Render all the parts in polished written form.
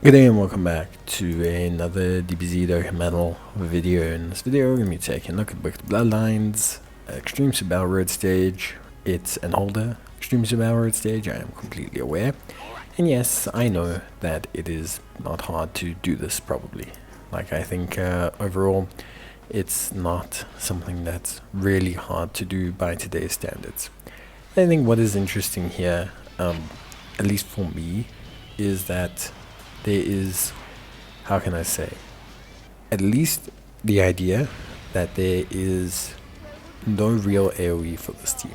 Good day and welcome back to another DBZ Dokkan video. In this video, we're going to be taking a look at both Bloodlines, Extreme Super Road Stage. It's an older Extreme Super Road Stage, I am completely aware. And yes, I know that it is not hard to do this probably. Like, I think overall, it's not something that's really hard to do by today's standards. I think what is interesting here, at least for me, is that there is, how can I say, at least the idea that there is no real AoE for this team.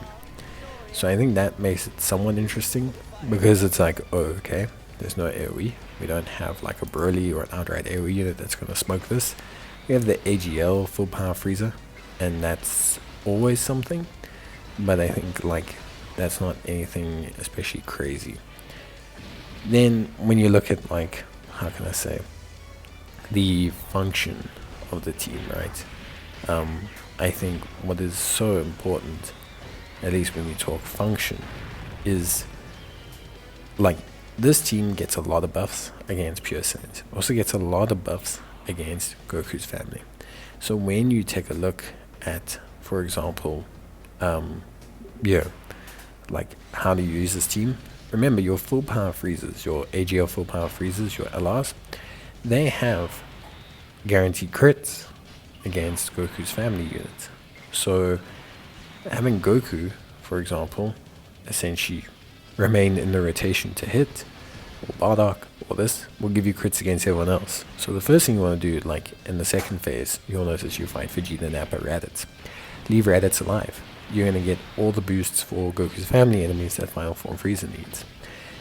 So I think that makes it somewhat interesting, because it's like, oh, okay, there's no AoE. We don't have like a Broly or an outright AoE unit that's going to smoke this. We have the AGL full power freezer, and that's always something, but I think like that's not anything especially crazy. Then when you look at, like, how can I say, the function of the team, right? I think what is so important, at least when you talk function, is like this team gets a lot of buffs against Pure Saiyans. Also gets a lot of buffs against Goku's family. So when you take a look at, for example, like how to use this team. Remember, your full power freezers, your AGL full power freezers, your LRs, they have guaranteed crits against Goku's family units. So having Goku, for example, essentially remain in the rotation to hit, or Bardock, or this, will give you crits against everyone else. So the first thing you want to do, like in the second phase, you'll notice you fight Vegeta, Nappa, Raditz. Leave Raditz alive. You're going to get all the boosts for Goku's family enemies that Final Form Frieza needs.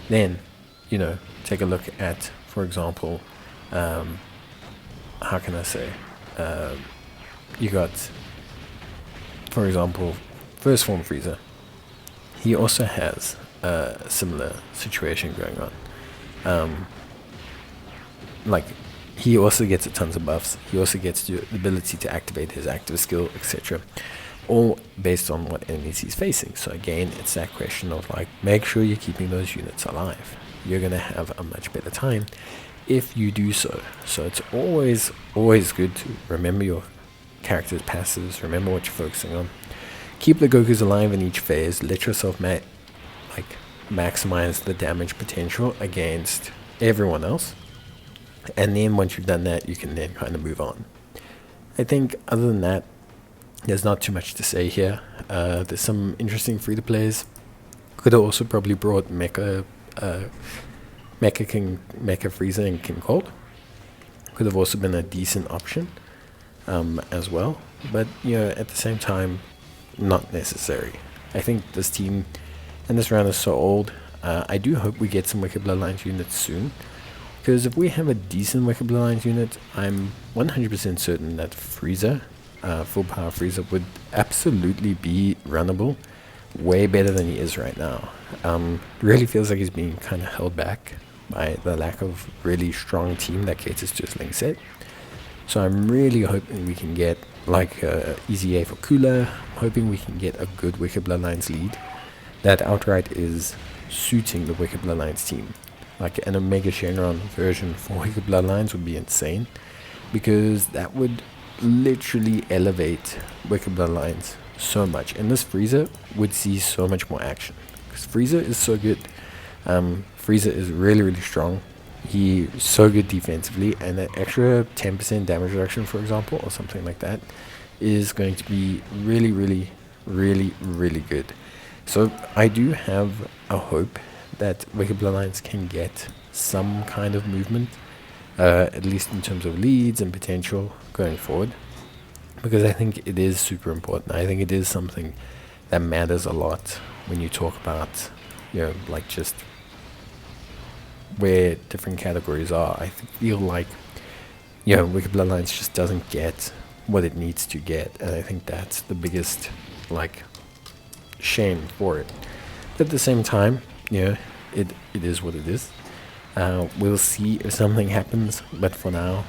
Then, you know, take a look at, for example, how can I say, you got, for example, First Form Frieza. He also has a similar situation going on. Like, he also gets tons of buffs. He also gets the ability to activate his active skill, etc. All based on what enemies he's facing. So again, it's that question of like, make sure you're keeping those units alive. You're going to have a much better time if you do so. So it's always good to remember your character's passives, remember what you're focusing on. Keep the Gokus alive in each phase. Let yourself maximize the damage potential against everyone else. And then once you've done that, you can then kind of move on. I think other than that, there's not too much to say here. There's some interesting free-to-plays. Could have also probably brought Mecha Frieza and King Cold. Could have also been a decent option as well. But, you know, at the same time, not necessary. I think this team and this round is so old. I do hope we get some Wicked Bloodlines units soon. Because if we have a decent Wicked Bloodlines unit, I'm 100% certain that Frieza, full power Frieza, would absolutely be runnable way better than he is right now. Really feels like he's being kind of held back by the lack of really strong team that caters to his link set. So I'm really hoping we can get like easy A for Cooler. I'm hoping we can get a good Wicked Bloodlines lead that outright is suiting the Wicked Bloodlines team. Like an Omega Shenron version for Wicked Bloodlines would be insane, because that would literally elevate Wicked Bloodlines so much, and this Frieza would see so much more action, because Frieza is so good. Frieza is really strong. He's so good defensively, and that extra 10% damage reduction, for example, or something like that, is going to be really good. So I do have a hope that Wicked Bloodlines can get some kind of movement, at least in terms of leads and potential going forward, because I think it is super important. I think it is something that matters a lot when you talk about, you know, like just where different categories are. I feel like, you know, Wicked Bloodlines just doesn't get what it needs to get, and I think that's the biggest, like, shame for it. But at the same time, you know, it is what it is. We'll see if something happens, but for now,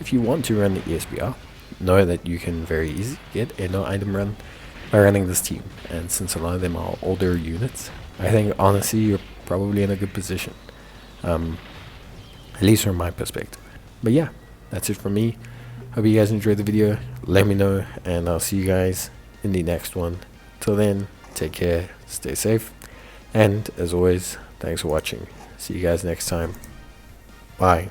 if you want to run the ESBR, know that you can very easily get a no item run by running this team. And since a lot of them are older units, I think honestly you're probably in a good position. at least from my perspective. But yeah, that's it from me. Hope you guys enjoyed the video. Let me know, and I'll see you guys in the next one. Till then, take care, stay safe, and as always, thanks for watching. See you guys next time. Bye.